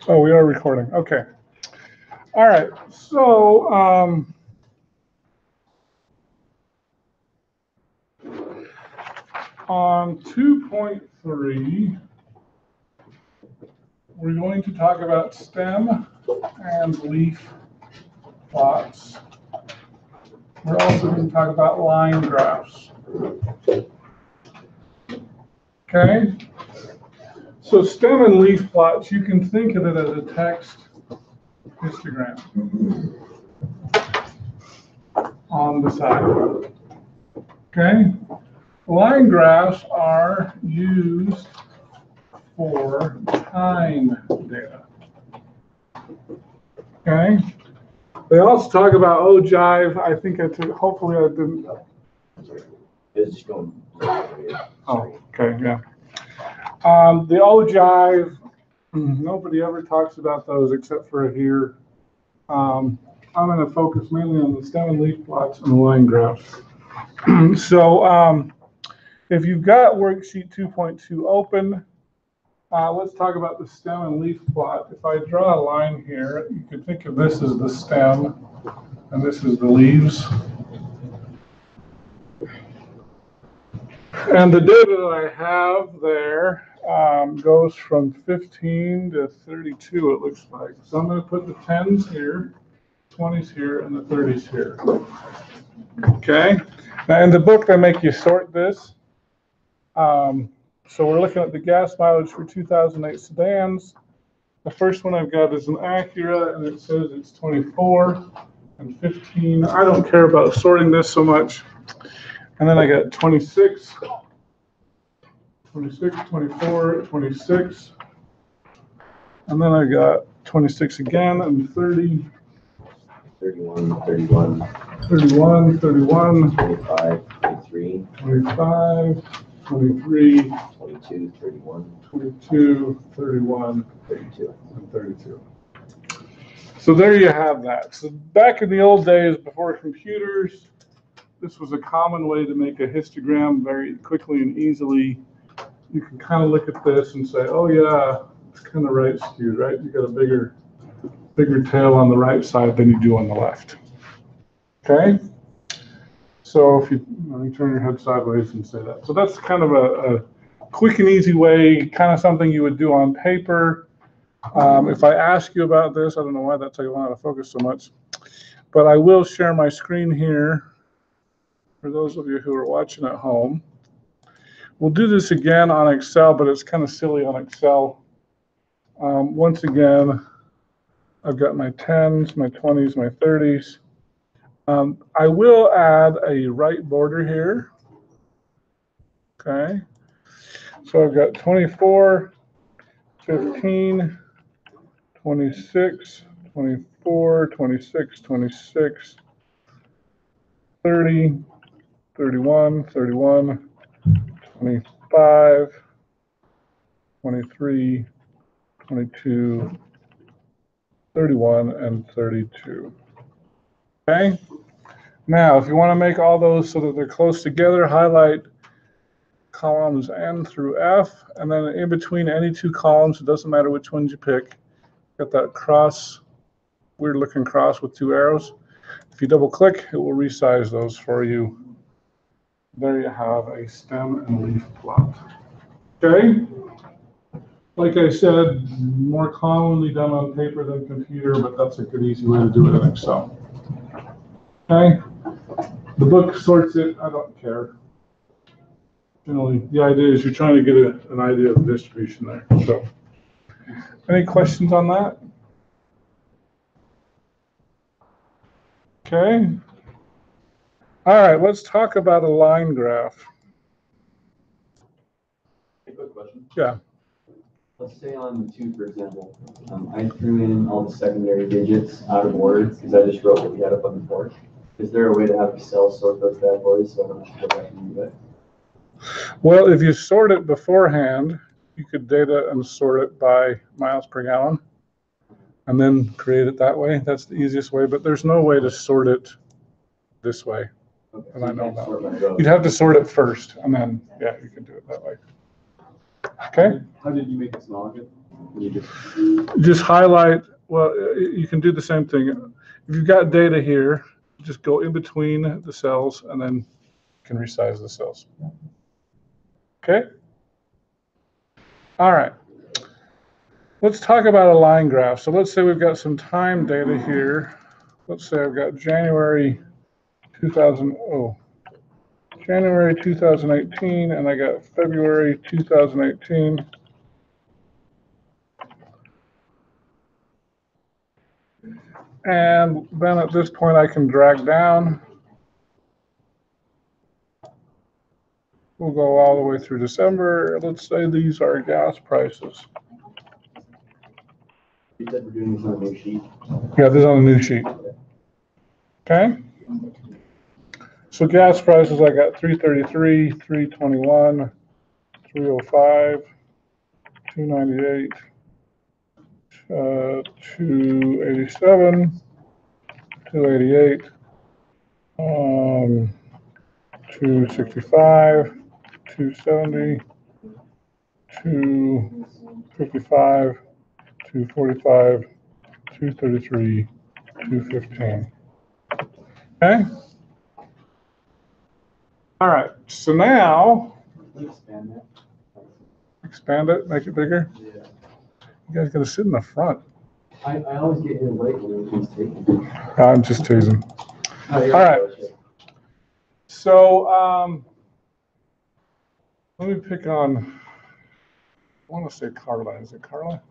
Oh, we are recording. Okay. All right. So, on 2.3, we're going to talk about stem and leaf plots. We're also going to talk about line graphs. Okay? So stem and leaf plots, you can think of it as a text histogram on the side. Okay? Line graphs are used for time data. Okay? They also talk about ogive. I think I took, hopefully I didn't. It's just going. Oh, okay, yeah. The ogive, nobody ever talks about those except for here. I'm going to focus mainly on the stem and leaf plots and the line graphs. So if you've got worksheet 2.2 open, let's talk about the stem and leaf plot. If I draw a line here, you could think of this as the stem and this is the leaves. And the data that I have there goes from 15 to 32, it looks like. So I'm going to put the 10s here, 20s here, and the 30s here. Okay. Now in the book, they make you sort this. So we're looking at the gas mileage for 2008 sedans. The first one I've got is an Acura, and it says it's 24 and 15. I don't care about sorting this so much. And then I got 26, 26, 24, 26. And then I got 26 again, and 30. 31, 31. 31, 31. 25, 23. 25, 23. 22, 31. 22, 31. 32. And 32. So there you have that. So back in the old days, before computers, this was a common way to make a histogram very quickly and easily. You can kind of look at this and say, oh yeah, it's kind of right skewed, right? You got a bigger tail on the right side than you do on the left. Okay? So if you turn your head sideways and say that. So that's kind of a quick and easy way, kind of something you would do on paper. If I ask you about this, I don't know why that took a while to focus so much, but I will share my screen here for those of you who are watching at home. We'll do this again on Excel, but it's kind of silly on Excel. Once again, I've got my 10s, my 20s, my 30s. I will add a right border here. Okay. So I've got 24, 15, 26, 24, 26, 26, 30, 31, 31, 25, 23, 22, 31, and 32. Okay? Now, if you want to make all those so that they're close together, highlight columns N through F, and then in between any two columns, it doesn't matter which ones you pick, got that cross, weird looking cross with two arrows. If you double click, it will resize those for you. There you have a stem and leaf plot. Okay? Like I said, more commonly done on paper than computer, but that's a good easy way to do it in Excel. Okay? The book sorts it, I don't care. Generally, the idea is you're trying to get an idea of the distribution there. So, any questions on that? Okay. All right, let's talk about a line graph. A quick question. Yeah. Let's say on 2, for example, I threw in all the secondary digits out of order because I just wrote what we had up on the board. Is there a way to have Excel sort those bad boys so I don't have to go back and do that? Well, if you sort it beforehand, you could data and sort it by miles per gallon and then create it that way. That's the easiest way, but there's no way to sort it this way. Okay, And so I you know can't that. sort by row. You'd have to sort it first, and then, yeah, you can do it that way. Okay? How did you make it small again? Just highlight, well, you can do the same thing. If you've got data here, just go in between the cells and then you can resize the cells. Okay? All right. Let's talk about a line graph. So let's say we've got some time data here. Let's say I've got January 2018, and I got February 2018. And then at this point, I can drag down. We'll go all the way through December. Let's say these are gas prices. You said we're doing this on a new sheet. Yeah, this is on a new sheet. Okay. So gas prices, I got 333, 321, 305, 298, 287, 288, 265, 270, 255, 245, 233, 215. Okay? All right, so now, Expand that. expand it, make it bigger. Yeah. You guys gotta sit in the front. I always get here late when everything's taken. I'm just teasing. Oh, you're All right. right. So, let me pick on, I want to say Carla. Is it Carla?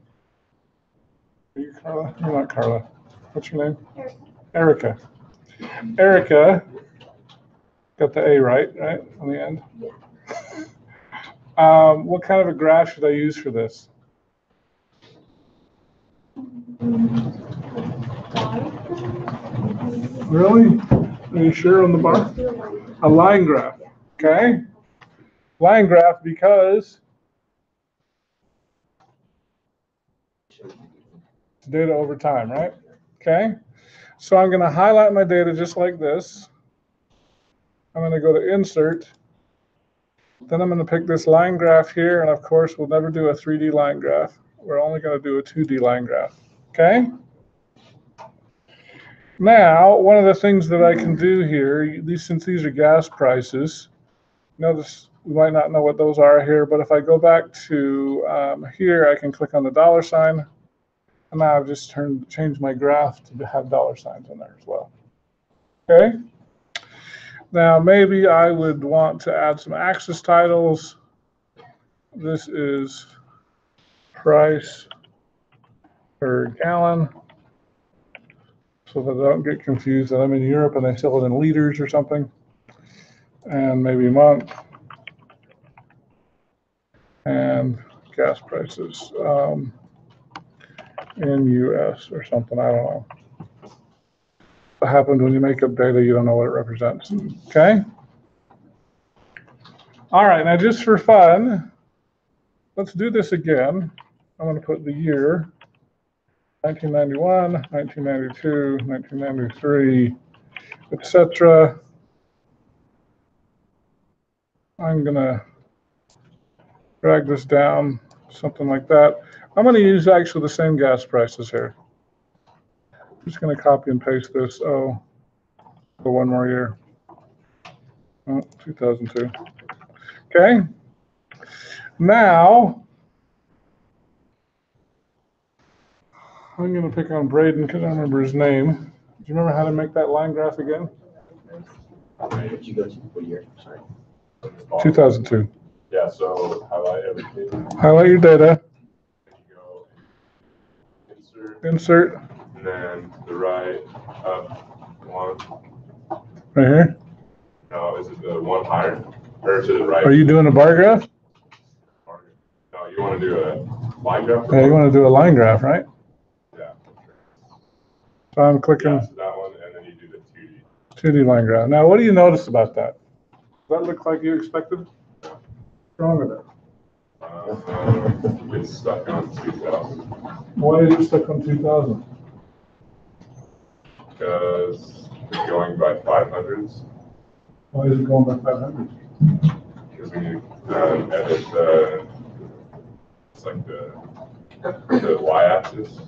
Are you Carla? You're not Carla. What's your name? Erica. Erica got the A right on the end? What kind of a graph should I use for this? Really? Are you sure on the bar? A line graph, okay? Line graph because it's data over time, right? Okay? So I'm going to highlight my data just like this. I'm going to go to Insert. Then I'm going to pick this line graph here, and of course, we'll never do a 3D line graph. We're only going to do a 2D line graph, okay? Now, one of the things that I can do here, since these are gas prices, notice we might not know what those are here, but if I go back to here, I can click on the dollar sign, and now I've just changed my graph to have dollar signs in there as well, okay? Now, maybe I would want to add some axis titles. This is price per gallon, so that I don't get confused that I'm in Europe and they sell it in liters or something. And maybe month. And gas prices in US or something, I don't know. What happens when you make up data, you don't know what it represents, okay? All right, now just for fun, let's do this again. I'm going to put the year, 1991, 1992, 1993, etc. I'm going to drag this down, something like that. I'm going to use actually the same gas prices here. I'm just going to copy and paste this. Oh, for one more year. Oh, 2002. Okay. Now, I'm going to pick on Braden because I remember his name. Do you remember how to make that line graph again? Did you go to what year? Sorry. 2002. Yeah, so highlight everything. Highlight your data. You go insert, Insert. and then the right up one. Right here. No, is it the one higher or to the right? Are you doing a bar graph? No, you want to do a line graph? Yeah, you want to do a line graph, right? Yeah. So I'm clicking Yeah, so that one, and then you do the 2D. 2D line graph. Now, what do you notice about that? Does that look like you expected? What's wrong with it? It's stuck on 2000 Why is it stuck on 2000? because it's going by 500s. Why is it going by 500? Because we need to edit the, it's like the the y-axis. Is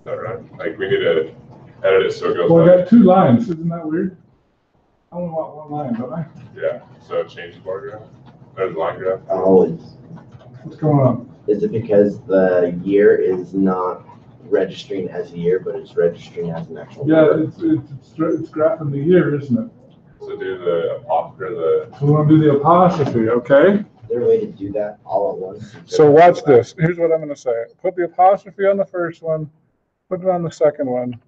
that right? Like we need to edit it so it goes Well, I like, got 2 lines. Isn't that weird? I only want 1 line, don't I? yeah, so change the bar graph. There's the line graph. Oh, What's going on? is it because the year is not registering as a year, but it's registering as an actual Yeah, number? it's graphing the year, isn't it? So do the apostrophe, the, So we want to do the apostrophe, okay? Is there a way to do that all at once? So watch this. Here's what I'm going to say. Put the apostrophe on the first one, put it on the second one,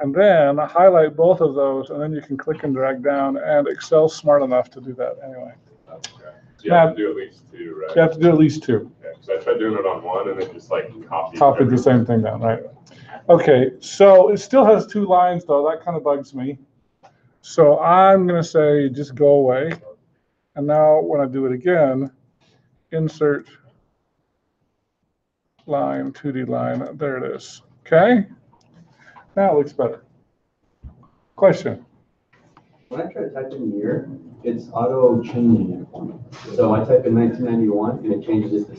and then highlight both of those, and then you can click and drag down, and Excel's smart enough to do that anyway. okay. So you have to do at least 2, right? You have to do at least 2. Okay, so I tried doing it on one and then just like copied Copied the same thing down, right? Okay, so it still has 2 lines though. That kind of bugs me. So I'm going to say just go away. And now when I do it again, insert line, 2D line, there it is. Okay? Now it looks better. Question? When I try to type in the year, it's auto changing it for me. So I type in 1991 and it changes it to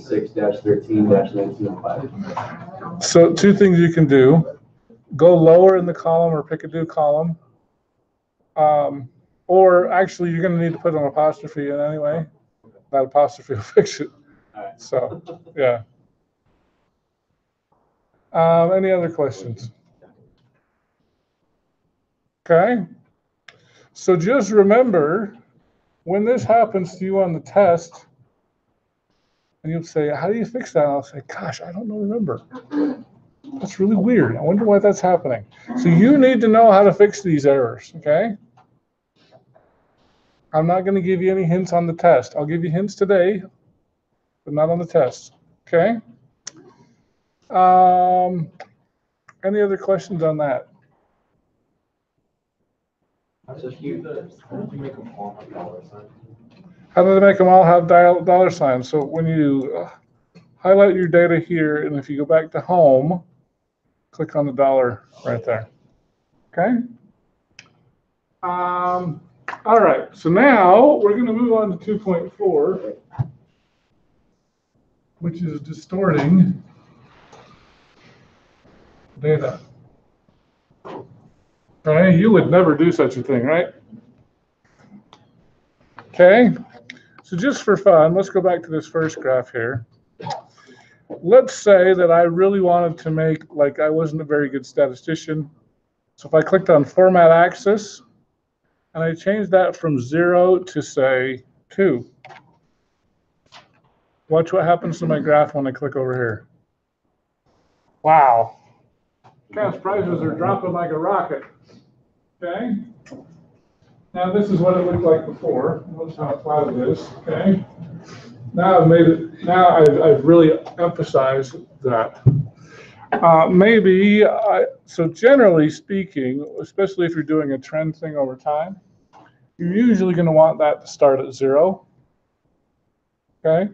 6-13-1905. So 2 things you can do. Go lower in the column or pick a new column. Or actually, you're going to need to put an apostrophe in anyway. That apostrophe will fix it. Alright. So, yeah. Any other questions? Okay. So just remember, when this happens to you on the test, and you'll say, how do you fix that? And I'll say, gosh, I don't remember. That's really weird. I wonder why that's happening. So you need to know how to fix these errors, okay? I'm not going to give you any hints on the test. I'll give you hints today, but not on the test, okay? Any other questions on that? How did you make them all have dollar signs? How do they make them all have dollar signs? So when you highlight your data here, and if you go back to home, click on the dollar right there, okay? All right, so now we're going to move on to 2.4, which is distorting data. Okay, you would never do such a thing, right? Okay, so just for fun, let's go back to this first graph here. Let's say that I really wanted to make, like I wasn't a very good statistician. So if I clicked on Format Axis, and I changed that from 0 to, say, 2. Watch what happens to my graph when I click over here. Wow. Gas prices are dropping like a rocket. Okay? Now this is what it looked like before. Notice how flat it is. Okay? Now I've made it, now I've really emphasized that. So generally speaking, especially if you're doing a trend thing over time, you're usually going to want that to start at 0, okay?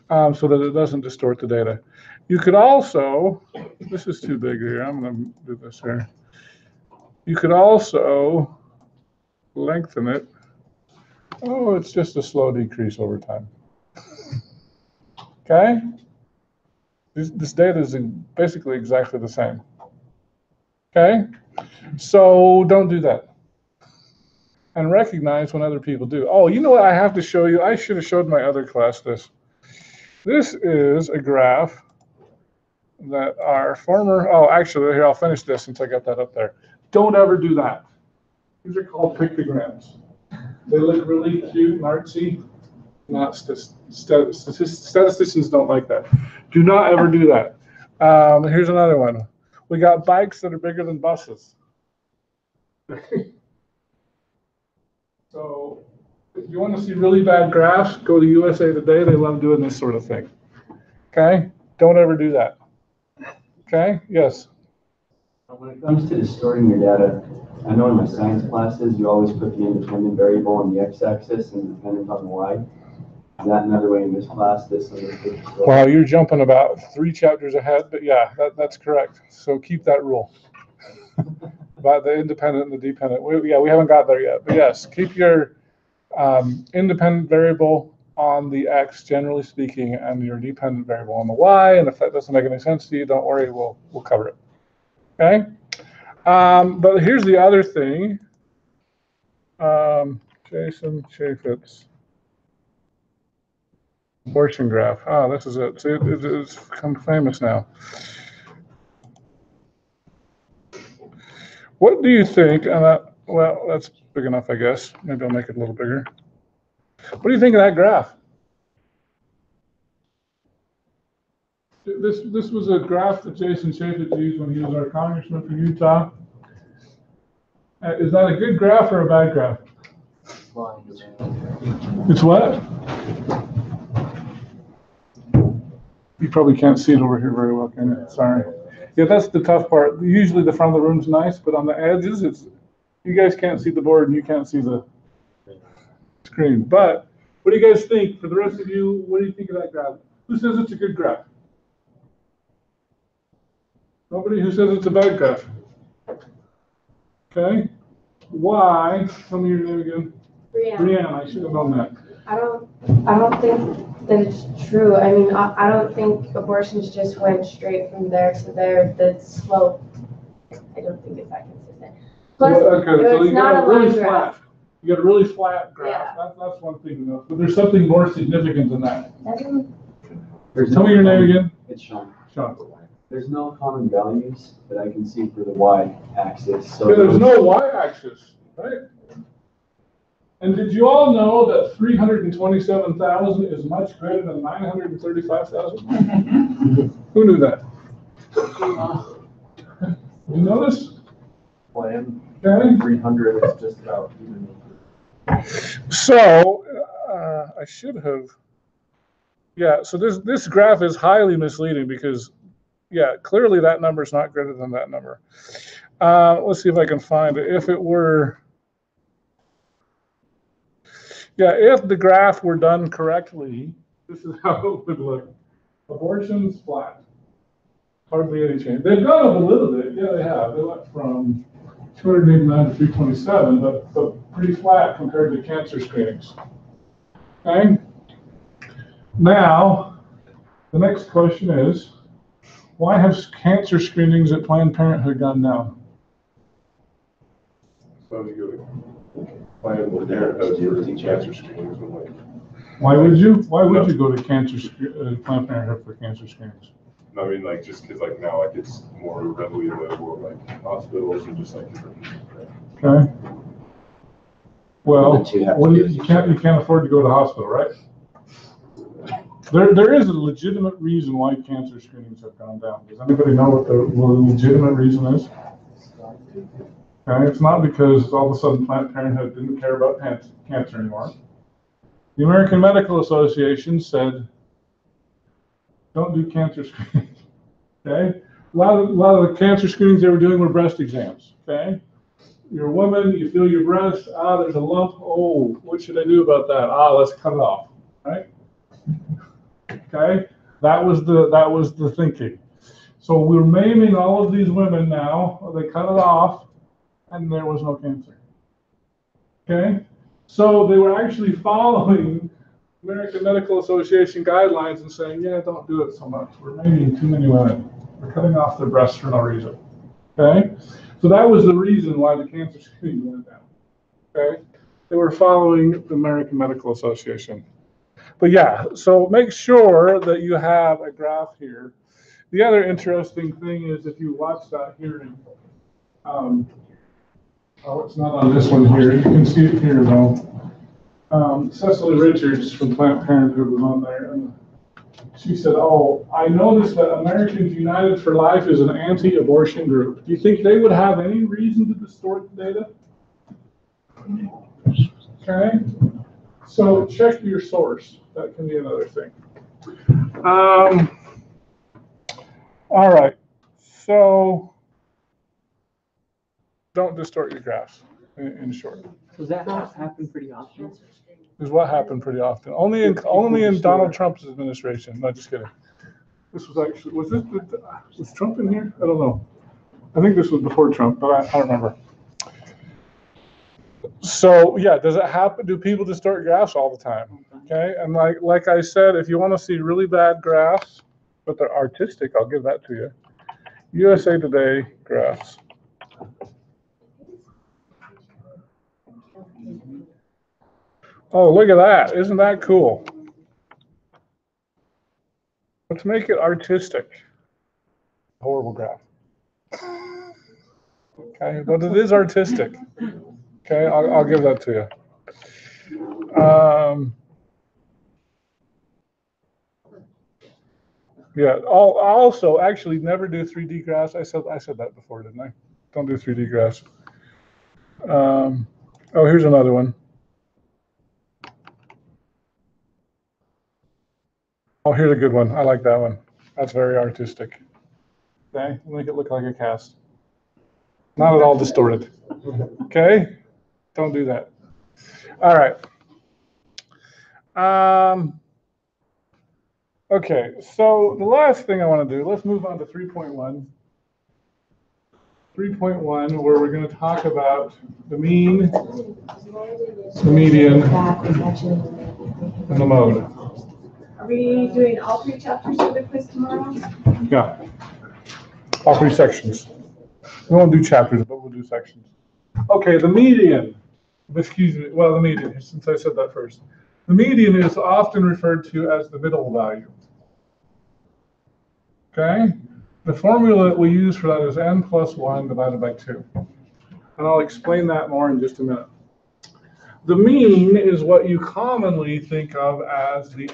So that it doesn't distort the data. You could also, this is too big here, I'm going to do this here. You could also lengthen it. Oh, it's just a slow decrease over time. Okay? This data is basically exactly the same. Okay? So don't do that. And recognize when other people do. Oh, you know what I have to show you? I should have showed my other class this. This is a graph that our former, oh, actually, here, I'll finish this since I got that up there. Don't ever do that. These are called pictograms. They look really cute and artsy. Not statisticians don't like that. Do not ever do that. Here's another one. We got bikes that are bigger than buses. So if you want to see really bad graphs, go to USA Today. They love doing this sort of thing. Okay? Don't ever do that. Okay? Yes? When it comes to distorting your data, I know in my science classes, you always put the independent variable on the x-axis and dependent on the y. Is that another way in this class? Well, you're jumping about 3 chapters ahead, but yeah, that's correct. So keep that rule. About the independent and the dependent. We haven't got there yet, but yes, keep your independent variable on the X, generally speaking, and your dependent variable on the Y. And if that doesn't make any sense to you, don't worry, we'll cover it. Okay? But here's the other thing. Jason Chaffetz. Abortion graph. Ah, this is it. See, it's become famous now. What do you think? Well, that's big enough, I guess. Maybe I'll make it a little bigger. What do you think of that graph? This was a graph that Jason Chaffetz used when he was our congressman from Utah. Is that a good graph or a bad graph? It's what? You probably can't see it over here very well, can you? Sorry. Yeah, that's the tough part. Usually the front of the room's nice, but on the edges, you guys can't see the board and you can't see the screen. But what do you guys think? For the rest of you, what do you think of that graph? Who says it's a good graph? Nobody? Who says it's a bad graph? Okay. Why? Tell me your name again. Brianne, I should have known that. I don't think that it's true. I mean, I don't think abortions just went straight from there to there. The slope, I don't think it's that consistent. Plus, Okay, so you got a really graph. flat. You got a really flat graph. Yeah. That's one thing to know. But there's something more significant than that. Tell me your name again. It's Sean. Sean. There's no common values that I can see for the y-axis. So Okay, there's no y-axis, right? And did you all know that 327,000 is much greater than 935,000? Who knew that? You know this? plan. Okay. 300 is just about even. So I should have. Yeah. So this graph is highly misleading because, yeah, clearly that number is not greater than that number. Let's see if I can find it. If it were. Yeah, if the graph were done correctly, this is how it would look. Abortion's flat. Hardly any change. They've gone up a little bit. Yeah, they have. They went from 289 to 327, but pretty flat compared to cancer screenings. Okay? Now, the next question is, why have cancer screenings at Planned Parenthood gone down? So you go to Planned Parenthood for cancer screenings. Why would you? Why would you go to Planned Parenthood for cancer screenings? I mean, like, just because, like, now, like, it's more readily available, like, hospitals and just, like, different. Okay. Well, The two have to what do you with can't each afford to go to the hospital, right? There is a legitimate reason why cancer screenings have gone down. Does anybody know what the legitimate reason is? Okay, it's not because all of a sudden Planned Parenthood didn't care about cancer anymore. The American Medical Association said, don't do cancer screenings. Okay? A lot of the cancer screenings they were doing were breast exams. Okay? You're a woman, you feel your breast, there's a lump, oh, what should I do about that? Let's cut it off. Right? Okay? That was the thinking. So we're maiming all of these women now, they cut it off, and there was no cancer. Okay? So they were actually following American Medical Association guidelines and saying, yeah, don't do it so much. We're maiming too many women. We're cutting off their breasts for no reason. Okay? So that was the reason why the cancer screening went down. Okay? They were following the American Medical Association. But yeah, so make sure that you have a graph here. The other interesting thing is if you watch that hearing, it's not on this one here. You can see it here though. Cecily Richards from Planned Parenthood was on there, and she said, I noticed that Americans United for Life is an anti-abortion group. Do you think they would have any reason to distort the data? Okay, so check your source. That can be another thing. All right, so don't distort your graphs, in short. Does that happen pretty often? Is what happened pretty often. Only in Donald Trump's administration. No, just kidding. This was actually, was Trump in here? I don't know. I think this was before Trump, but I don't remember. So yeah, does it happen? Do people distort graphs all the time? Okay, and like I said, if you want to see really bad graphs, but they're artistic, I'll give that to you. USA Today graphs. Oh, look at that! Isn't that cool? Let's make it artistic. Horrible graph. Okay, but it is artistic. Okay, I'll give that to you. Yeah. Also, actually, never do 3D graphs. I said that before, didn't I? Don't do 3D graphs. Oh, here's another one. Oh, here's a good one. I like that one. That's very artistic. Okay, make it look like a cast. Not at all distorted. Okay, don't do that. All right. Okay, so the last thing I want to do, let's move on to 3.1. 3.1, where we're going to talk about the mean, the median, and the mode. Are we doing all 3 chapters of the quiz tomorrow? Yeah, all 3 sections. We won't do chapters, but we'll do sections. Okay, the median. Excuse me. Well, the median, since I said that first. The median is often referred to as the middle value. Okay? The formula that we use for that is n plus 1 divided by 2. And I'll explain that more in just a minute. The mean is what you commonly think of as the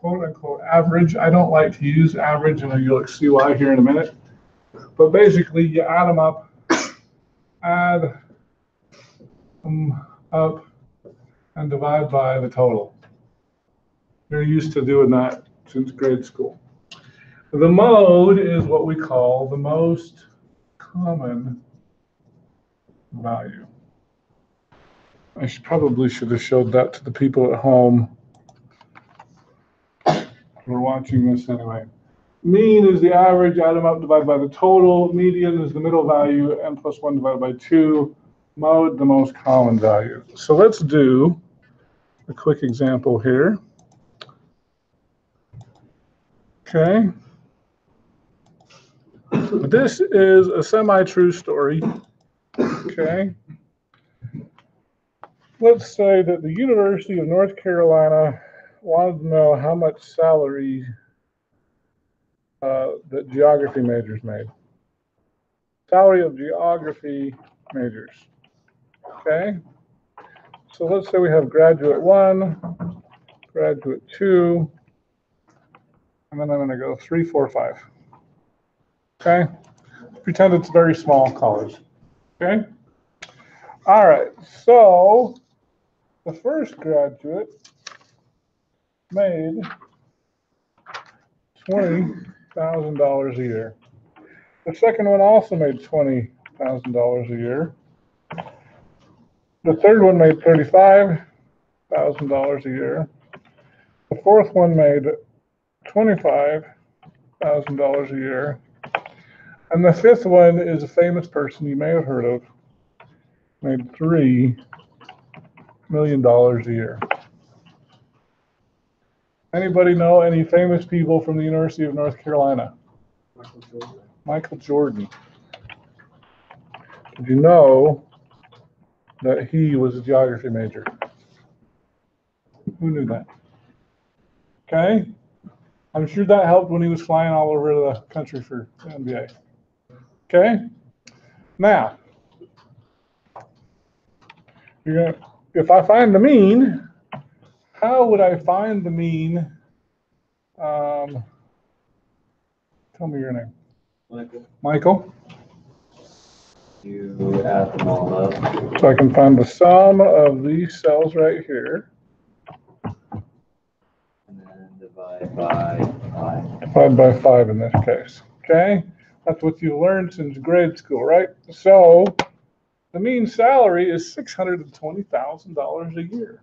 quote-unquote average. I don't like to use average, and you'll see why here in a minute. But basically, you add them up, add them up, and divide by the total. You're used to doing that since grade school. The mode is what we call the most common value. I probably should have showed that to the people at home who are watching this anyway. Mean is the average, add them up, divided by the total. Median is the middle value, n plus 1 divided by 2. Mode, the most common value. So let's do a quick example here. Okay. This is a semi-true story. Okay. Let's say that the University of North Carolina wanted to know how much salary that geography majors made. Salary of geography majors. Okay. So let's say we have graduate 1, graduate 2, and then I'm going to go 3, 4, 5. Okay. Pretend it's a very small college. Okay. All right. So the first graduate made $20,000 a year. The second one also made $20,000 a year. The third one made $35,000 a year. The fourth one made $25,000 a year. And the fifth one is a famous person you may have heard of, made $3 million a year. Anybody know any famous people from the University of North Carolina? Michael Jordan. Did you know that he was a geography major? Who knew that? Okay. I'm sure that helped when he was flying all over the country for the NBA. Okay. Now, if I find the mean, how would I find the mean? Tell me your name. Michael, Michael. you add them all up. So I can find the sum of these cells right here. And then divide by 5. Divided by 5 in this case. Okay? That's what you learned since grade school, right? So the mean salary is $620,000 a year.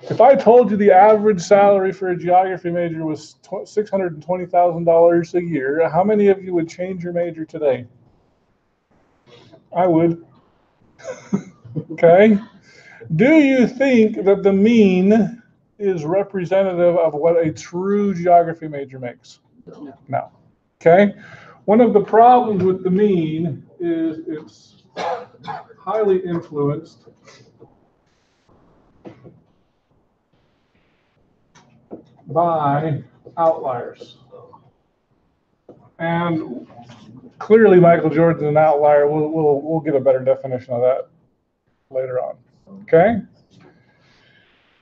If I told you the average salary for a geography major was $620,000 a year, how many of you would change your major today? I would. Okay? Do you think that the mean is representative of what a true geography major makes? No. No. Okay? One of the problems with the mean is it's highly influenced by outliers. And clearly Michael Jordan's an outlier. We'll get a better definition of that later on. Okay?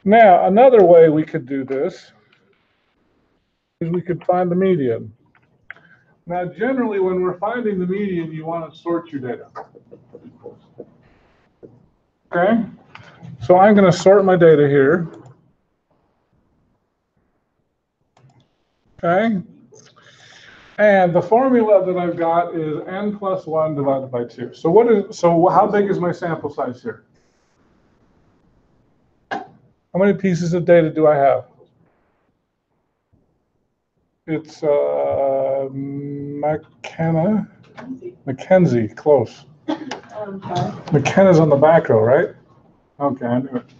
Now, another way we could do this is we could find the median. Now, generally, when we're finding the median, you want to sort your data. Okay? So I'm going to sort my data here. Okay? And the formula that I've got is n plus 1 divided by 2. So how big is my sample size here? How many pieces of data do I have? It's Mackenzie, close. McKenna's on the back row, right? Okay, I knew it.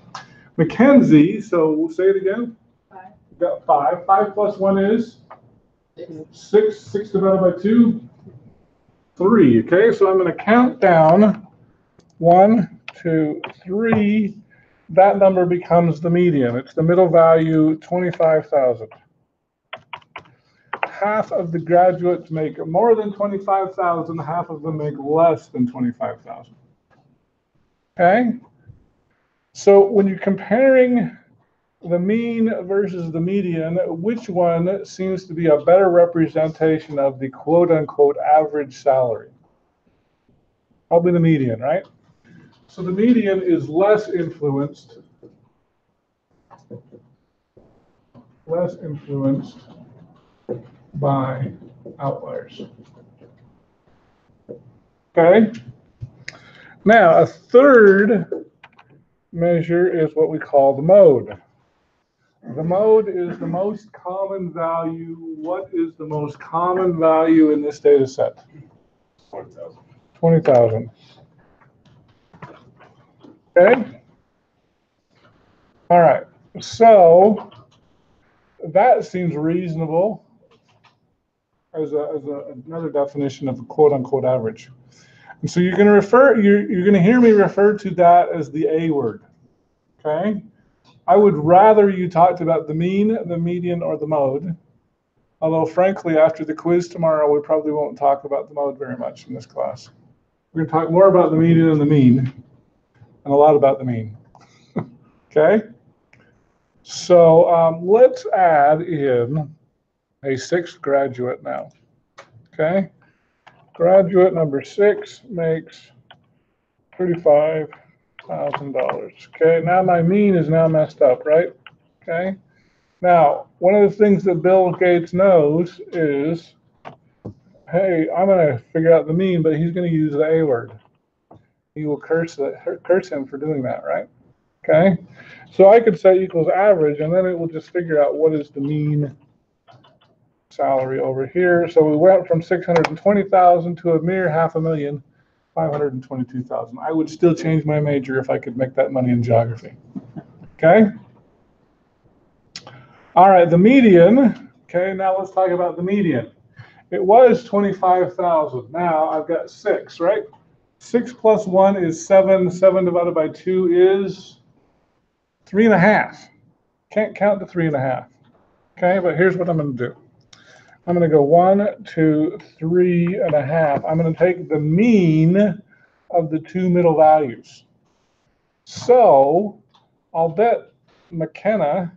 Mackenzie, so we'll say it again. 5. We've got 5. 5 plus 1 is? 6. 6 divided by 2? 3. Okay, so I'm going to count down 1, 2, 3. That number becomes the median. It's the middle value, 25,000. Half of the graduates make more than 25,000. Half of them make less than 25,000. Okay? So when you're comparing the mean versus the median, which one seems to be a better representation of the quote-unquote average salary? Probably the median, right? So the median is less influenced by outliers. Okay? Now, a third measure is what we call the mode. The mode is the most common value. What is the most common value in this data set? 20,000. 20,000. Okay? All right. So that seems reasonable as another definition of a quote-unquote average. And so you're going to hear me refer to that as the A word. Okay? I would rather you talked about the mean, the median, or the mode. Although, frankly, after the quiz tomorrow, we probably won't talk about the mode very much in this class. We're going to talk more about the median and the mean, and a lot about the mean. Okay? So let's add in a 6th graduate now. Okay? Graduate number 6 makes $35,000. Okay, now my mean is now messed up, right? Okay. Now, one of the things that Bill Gates knows is, hey, I'm going to figure out the mean, but he's going to use the A word. He will curse him for doing that, right? Okay. So I could say equals average, and then it will just figure out what is the mean salary over here. So we went from 620,000 to a mere $500,000, 522,000. I would still change my major if I could make that money in geography. Okay? All right, the median. Okay, now let's talk about the median. It was 25,000. Now I've got 6, right? 6 plus 1 is 7. 7 divided by 2 is 3.5. Can't count to 3.5. Okay, but here's what I'm going to do. I'm going to go 1, 2, 3.5. I'm going to take the mean of the two middle values. So I'll bet McKenna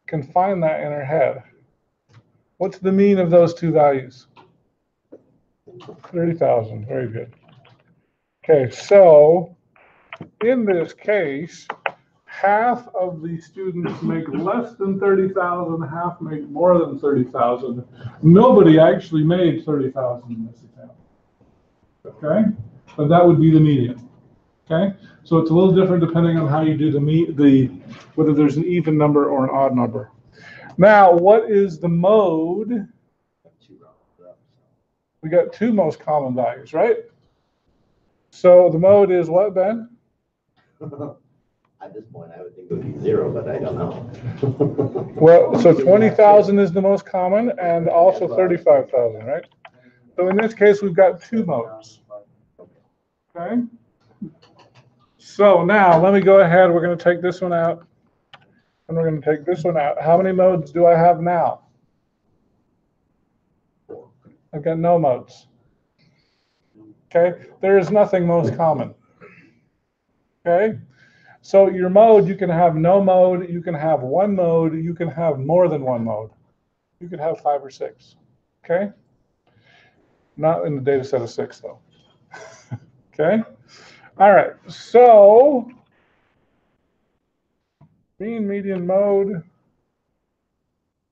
can find that in her head. What's the mean of those two values? 30,000. Very good. Okay, so in this case, half of the students make less than 30,000, half make more than 30,000. Nobody actually made 30,000 in this example. Okay, but that would be the median. Okay, so it's a little different depending on how you do whether there's an even number or an odd number. Now, what is the mode? We got 2 most common values, right? So the mode is what, Ben? At this point, I would think it would be 0, but I don't know. Well, so 20,000 is the most common and also 35,000, right? So in this case, we've got 2 modes. Okay? So now let me go ahead. We're going to take this one out and we're going to take this one out. How many modes do I have now? I've got no modes. Okay? There is nothing most common. Okay? So your mode, you can have no mode, you can have 1 mode, you can have more than 1 mode. You could have 5 or 6. Okay? Not in the data set of 6 though. Okay? All right. So mean, median, mode.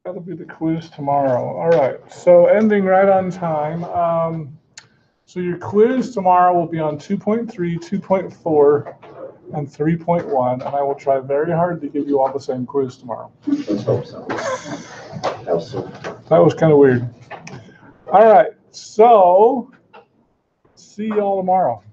That'll be the quiz tomorrow. All right. So ending right on time. So your quiz tomorrow will be on 2.3, 2.4, and 3.1, and I will try very hard to give you all the same quiz tomorrow. Let's hope so. That was kind of weird. All right. So see y'all tomorrow.